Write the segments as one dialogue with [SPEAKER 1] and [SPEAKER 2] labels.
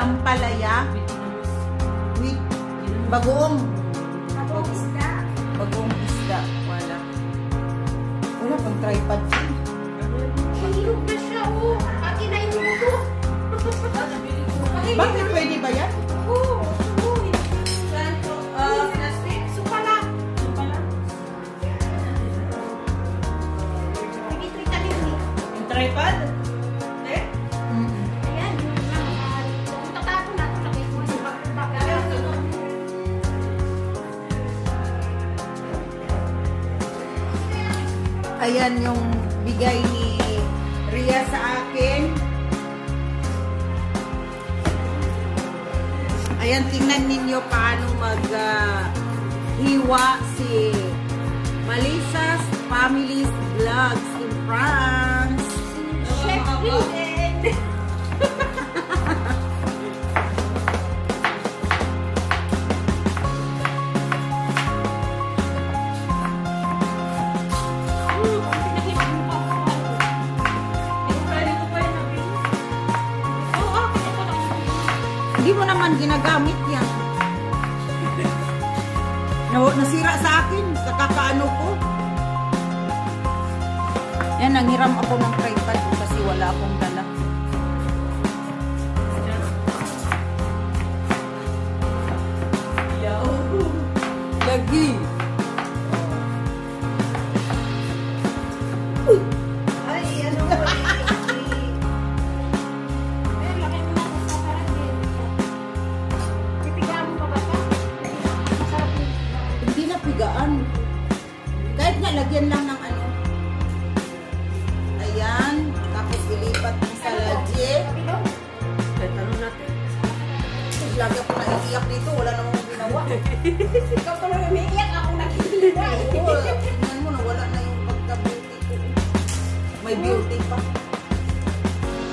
[SPEAKER 1] Ampalaya. With bagoong.
[SPEAKER 2] Bagong isda.
[SPEAKER 1] Bagoong isda. Wala. Wala pang tripod.
[SPEAKER 2] Mahirap na siya, oh. Akin na yung luto.
[SPEAKER 1] Bakit pwede ba yan?
[SPEAKER 2] Oo. Plastic? Supala. Nagitwita din eh.
[SPEAKER 3] Yung tripod? Eh?
[SPEAKER 2] Ayan, yung mga tatapo na ito. Lagay ko sa back.
[SPEAKER 1] Ayan yung bigay ni Ria sa akin. Ayan, tingnan ninyo paano mag-hiwa si Melissa's Family's Vlogs in France.
[SPEAKER 2] Chef Eden.
[SPEAKER 1] Hindi mo naman ginagamit yan. Nasira sa akin, sa kakaano ko. Yan, nanghiram ako ng tripod kasi wala akong dala. Lagi.
[SPEAKER 2] Ay, ano ba?
[SPEAKER 1] Hindi na pigaan. Kahit nga lagyan lang ng ano. Ayan. Tapos ilipat ng saladye.
[SPEAKER 3] Kahit ano natin.
[SPEAKER 1] Lagi ako na iiyak dito. Wala namang ginawa.
[SPEAKER 2] Ikaw pa lang umiiyak, ako nakikita.
[SPEAKER 1] Oo. Tingnan mo na wala na yung pagka-beauty ko. May beauty pa.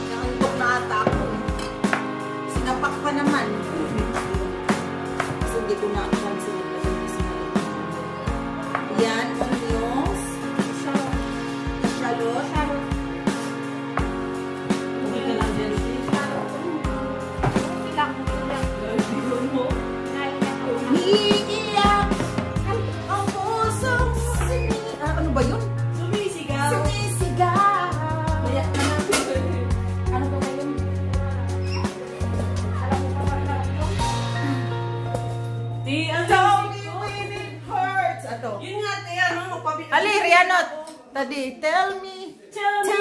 [SPEAKER 1] Nakandok na ata ako. Sinapak pa naman. Kasi hindi ko na cancel. Yan, onions. Shallot.
[SPEAKER 3] Okay ka lang dyan. Bibon mo.
[SPEAKER 1] Umiiyak ang pusong ano ba yun?
[SPEAKER 3] Sumisigaw.
[SPEAKER 1] Sumisigaw.
[SPEAKER 3] Kaya ka natin.
[SPEAKER 2] Ano ba yun? Alam mo ba ba yun?
[SPEAKER 3] Di, ang
[SPEAKER 1] Tell me when it hurts. Ato.
[SPEAKER 3] yun nga, te, ano, magpapit.
[SPEAKER 1] Ali, Rianot. Tadi, tell me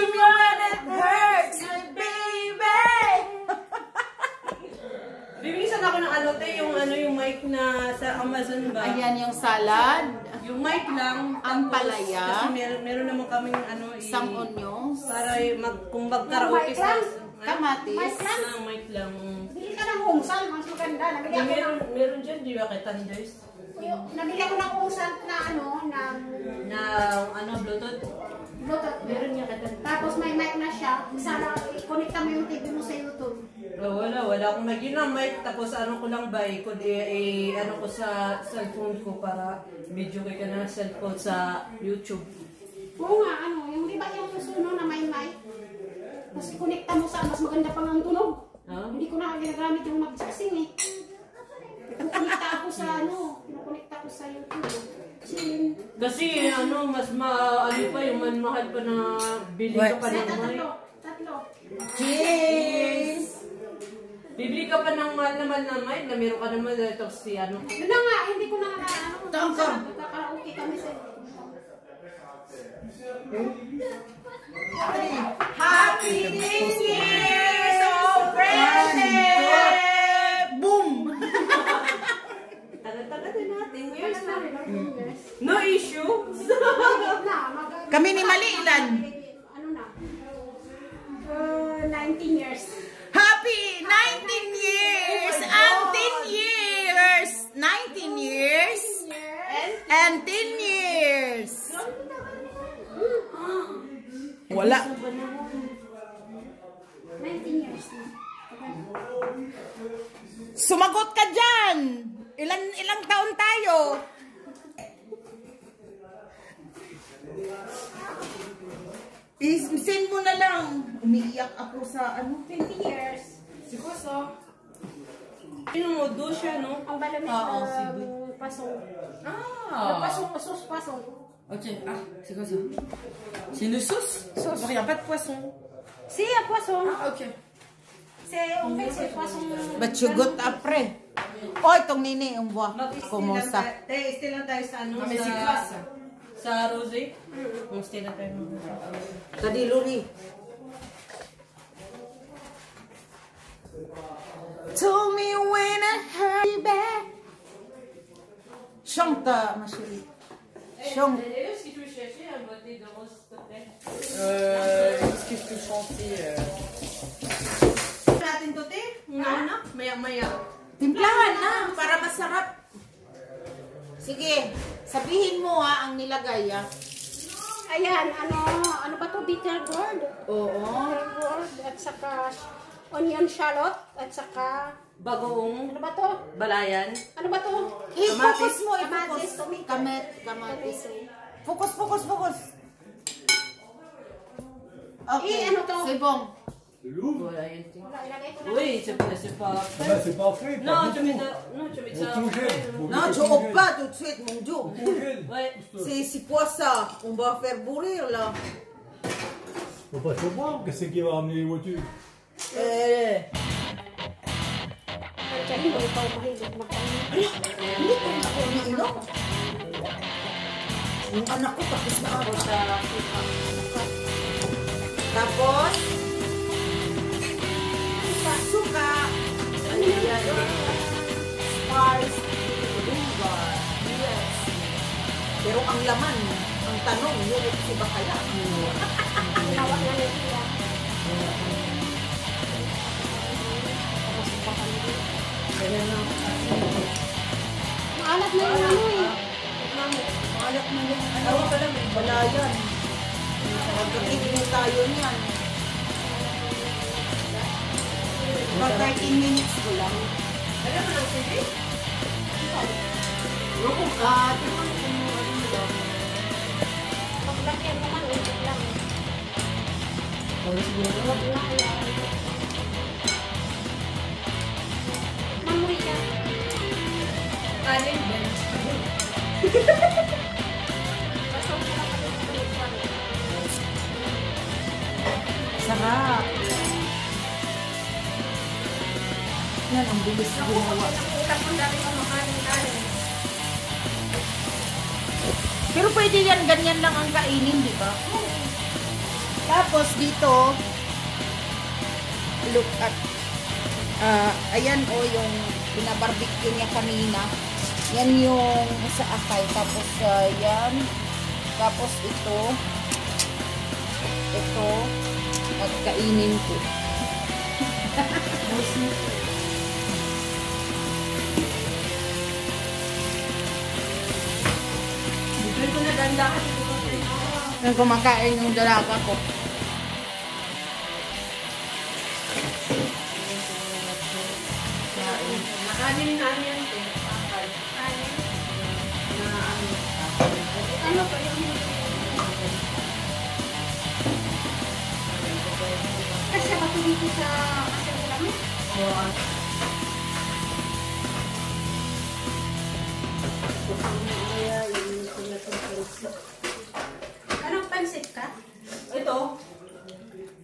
[SPEAKER 1] when it hurts, my baby.
[SPEAKER 3] Bibilisan ako ng ano, te, yung mic na sa Amazon ba?
[SPEAKER 1] Ayan yung salad.
[SPEAKER 3] Yung mic lang.
[SPEAKER 1] Ampalaya.
[SPEAKER 3] Kasi meron naman kaming ano,
[SPEAKER 1] Isang onions.
[SPEAKER 3] para kung mag-karaoke
[SPEAKER 2] Mic lang?
[SPEAKER 1] Kamatis.
[SPEAKER 3] Mic lang.
[SPEAKER 2] Bili ka ng ungsal, mas maganda. Nabili ako ng...
[SPEAKER 3] Meron dyan, di ba, kay Thunders?
[SPEAKER 2] Nabili ako ng ungsal na ano,
[SPEAKER 3] Na, Bluetooth?
[SPEAKER 2] Bluetooth.
[SPEAKER 3] Meron niya kay Thunders.
[SPEAKER 2] Tapos may mic na siya. Sana i-connect mo yung TV mo sa YouTube.
[SPEAKER 3] Wala akong lagi na mic, tapos ano ko lang ba, ano ko sa cellphone ko para video ko ka na cellphone sa YouTube.
[SPEAKER 2] Oo nga, ano, yung di ba yung suno na may mic? Tapos i-connecta mo sa mas maganda pang ang tunog.
[SPEAKER 3] Huh?
[SPEAKER 2] Hindi ko na ginagamit yung mag-sing eh. Pinukonekta ako sa pinukonekta ko sa YouTube.
[SPEAKER 3] Kasi mas ano pa, yung mahal pa na bili ka pa ng mic.
[SPEAKER 2] Tatlo.
[SPEAKER 1] Cheese.
[SPEAKER 3] Bibili ka pa ng mahal na mic, na meron ka naman ito si ano.
[SPEAKER 2] Yun na nga, hindi ko na
[SPEAKER 1] Tangkam.
[SPEAKER 2] Karaoke kami sa
[SPEAKER 1] Happy New Year! So friendship! Boom!
[SPEAKER 3] Tagal-tagal din natin. Years na.
[SPEAKER 2] years.
[SPEAKER 3] No issue.
[SPEAKER 1] Kami ni Mali, ilan?
[SPEAKER 2] Ano na? 19 years.
[SPEAKER 1] Happy 19 years! And 10 years! 19 years! And 10 years! Wala.
[SPEAKER 2] 19 years na.
[SPEAKER 1] Sumagot ka dyan! Ilang taon tayo? Send mo na lang. Umiiyak ako sa ano.
[SPEAKER 2] 20 years. Siguro so.
[SPEAKER 3] Cebu siya, no?
[SPEAKER 2] Ang balamit
[SPEAKER 3] Oo, Cebu.
[SPEAKER 2] pasong.
[SPEAKER 4] Ah.
[SPEAKER 2] Pasong, sauce pasong.
[SPEAKER 4] Ok. Ah, c'est quoi ça? C'est une sauce?
[SPEAKER 2] Sauce.
[SPEAKER 4] Il n'y a pas de poisson.
[SPEAKER 2] Si, poisson.
[SPEAKER 4] Ah, ok.
[SPEAKER 2] C'est, en fait, c'est poisson.
[SPEAKER 1] But you got apre. Oh, itong nini, yung buwa. Kumusta?
[SPEAKER 3] Stay lang tayo sa ano,
[SPEAKER 4] Ah, mais c'est quoi ça?
[SPEAKER 3] sa Rosé. Stay lang tayo.
[SPEAKER 1] Tadi Luri. Told me when I heard you back. Chante, ma chérie. Chante.
[SPEAKER 3] Est-ce que tu veux chercher un bouteille de rose, s'il te plaît?
[SPEAKER 4] Qu'est-ce que je peux chanter
[SPEAKER 3] Natin to, te? Una, maya-maya.
[SPEAKER 1] Timplahan na, para masarap. Sige, sabihin mo ha, ang nilagay ha.
[SPEAKER 2] Ayan, ano ba to? Bitter gourd.
[SPEAKER 1] Oo.
[SPEAKER 2] Bitter gourd, at saka onion shallot, at saka,
[SPEAKER 3] Bagoong
[SPEAKER 2] ano ba to?
[SPEAKER 3] balayan.
[SPEAKER 2] Ano ba to?
[SPEAKER 1] I-focus mo,
[SPEAKER 2] Kamatis,
[SPEAKER 1] i-focus.
[SPEAKER 2] tomato.
[SPEAKER 1] Kamatis. Focus. Okay,
[SPEAKER 2] ano to?
[SPEAKER 1] Sibong.
[SPEAKER 5] C'est lourd.
[SPEAKER 3] Wala yun, te.
[SPEAKER 2] Wala, ilagay ko na.
[SPEAKER 3] Oui, c'est pas...
[SPEAKER 5] Ah bah, c'est pas frais.
[SPEAKER 3] Non,
[SPEAKER 5] pas
[SPEAKER 3] tu mets
[SPEAKER 5] beaucoup.
[SPEAKER 3] ça... Non, tu mets
[SPEAKER 5] On
[SPEAKER 3] ça...
[SPEAKER 5] congèle.
[SPEAKER 1] Non, tu ouvres pas tout de suite, mon Dieu.
[SPEAKER 5] On congèle.
[SPEAKER 3] Ouais.
[SPEAKER 1] C'est quoi ça? On va faire bourrir là.
[SPEAKER 5] Faut pas trop boire, qu'est-ce qui va ramener les voitures?
[SPEAKER 2] Diyan, hindi ikaw mahilig makain.
[SPEAKER 1] Hindi ko ako umiinom. Yung anak ko tapos na ako. Tapos, suka. Ano yan? Spice. Vinegar. Yes. Pero ang laman, ang tanong, yung si ba kaya?
[SPEAKER 2] Ang tawa na nila. Maalat na yung ano eh.
[SPEAKER 1] Maalat na yung ano. Wala yan. Magkakibin tayo niyan. Mga 13 minutes ko lang.
[SPEAKER 3] Alam mo lang, sige?
[SPEAKER 1] Tingnan ko mo ano lang.
[SPEAKER 2] Paglagyan naman, ulit lang. Huwag na kailangan. Mamoy ka.
[SPEAKER 3] Kanin, Ben.
[SPEAKER 2] Pasok na lang kami sa ulit.
[SPEAKER 1] Sarap. Yan, ang bilis na ginawa.
[SPEAKER 2] Utak mo dami ka makain.
[SPEAKER 1] Pero pwede yan, ganyan lang ang kainin, di ba? Tapos dito, look at, ayan o yung binabarbecue niya kanina. Yan yung sa akay. Tapos yan. Tapos ito. Ito. At kainin ko.
[SPEAKER 3] Bigyan ko na dandahan.
[SPEAKER 1] Yung kumakain yung dalaga ko.
[SPEAKER 3] Nakanin namin yan, te.
[SPEAKER 2] Ano pa yung kasi ba ito dito sa kasi ulam mo? Anong pansit ka?
[SPEAKER 3] Ito.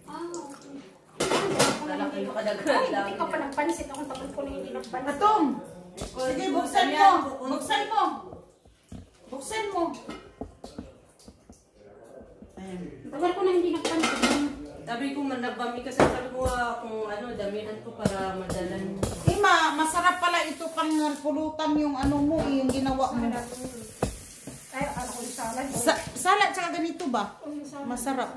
[SPEAKER 2] Ah,
[SPEAKER 3] Lalaki mo
[SPEAKER 2] Ay,
[SPEAKER 3] kadaghan lang.
[SPEAKER 2] hindi ka pa nagpansit. Akong tagal ko na hindi nagpansit.
[SPEAKER 1] Atong! Sige, buksan mo! Buksan mo! Buksan mo! Ayan.
[SPEAKER 2] Tagal ko na hindi nagpansit.
[SPEAKER 3] Sabi ko, nagbami kasi sabi ko kung ano, damihan ko para madalan.
[SPEAKER 1] Masarap pala ito pang pulutan yung ano mo, yung ginawa mo.
[SPEAKER 2] Ay, akala ko yung salad.
[SPEAKER 1] Salad tsaka ganito ba? Masarap.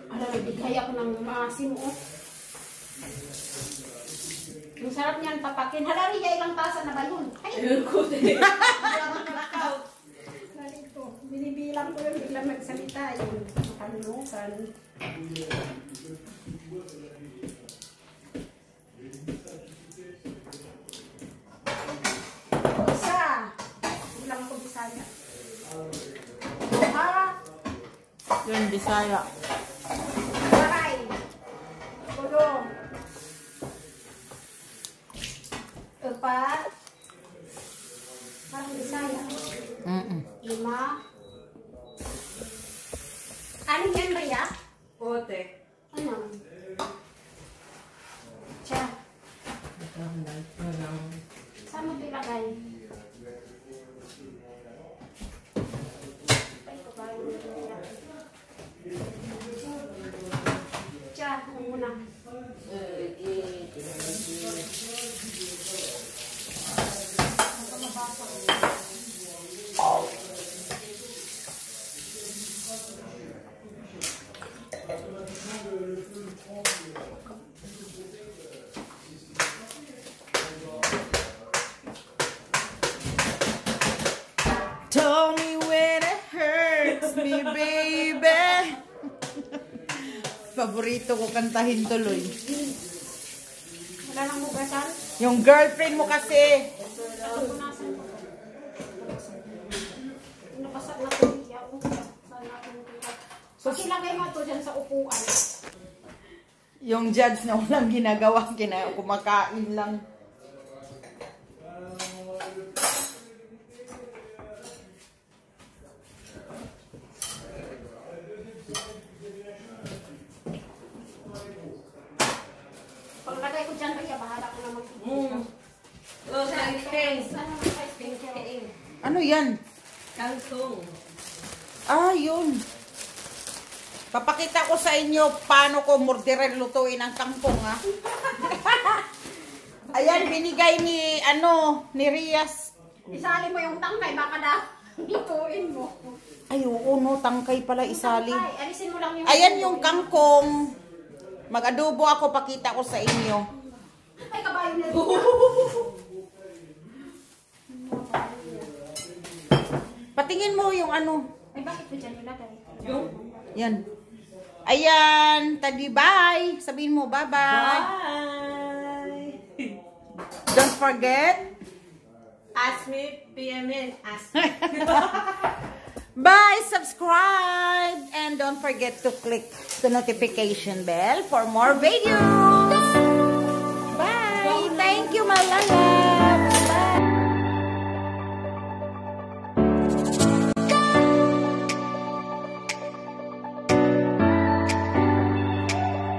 [SPEAKER 2] Alam, bigay ako ng maasim mo. Ang sarap niyan papakin. Hala, Ria, ilang tasa na ba yun? Ay,
[SPEAKER 3] Ayun ko, te.
[SPEAKER 2] narito. Binibilang ko yun, biglang nagsalita yun. Makalunukan. Isa. Bilang ko Bisaya.
[SPEAKER 1] Yun, Bisaya.
[SPEAKER 2] Baray. Kulong. muna.
[SPEAKER 1] Tell me when it hurts me, baby. Paborito ko kantahin tuloy.
[SPEAKER 2] Wala nang mugasan.
[SPEAKER 1] Yung girlfriend mo kasi.
[SPEAKER 2] Punasan ko. Nabasag na ito. Saan natin ito? Pakilagay mo ito dyan sa upuan.
[SPEAKER 1] Yung judge na walang ginagawa, kumakain lang.
[SPEAKER 2] Paglagay ko dyan, kaya bahala ko na mag-ipin.
[SPEAKER 3] Oh, thanks.
[SPEAKER 1] Ano yan?
[SPEAKER 3] Kangkong.
[SPEAKER 1] Ah, yun. Papakita ko sa inyo paano ko murderer lutuin ang kangkong, ha? Ayan, binigay ni, ni Rias.
[SPEAKER 2] Isali mo yung tangkay, baka na lutuin mo.
[SPEAKER 1] Ay, oo, no, tangkay pala isali.
[SPEAKER 2] Ay, alisin mo lang yung...
[SPEAKER 1] Ayan yung kangkong. Mag-adobo ako, pakita ko sa inyo.
[SPEAKER 2] Ay, kabayo na rin.
[SPEAKER 1] Patingin mo yung ano.
[SPEAKER 2] Ay, bakit ko dyan nilagay?
[SPEAKER 1] Yan. Ayan, tadi bye. Sabihin mo, bye-bye.
[SPEAKER 3] Bye!
[SPEAKER 1] Don't forget.
[SPEAKER 3] Ask me, PMN, ask me.
[SPEAKER 1] Bye, subscribe, and don't forget to click the notification bell for more videos. Bye. Thank you, Malala.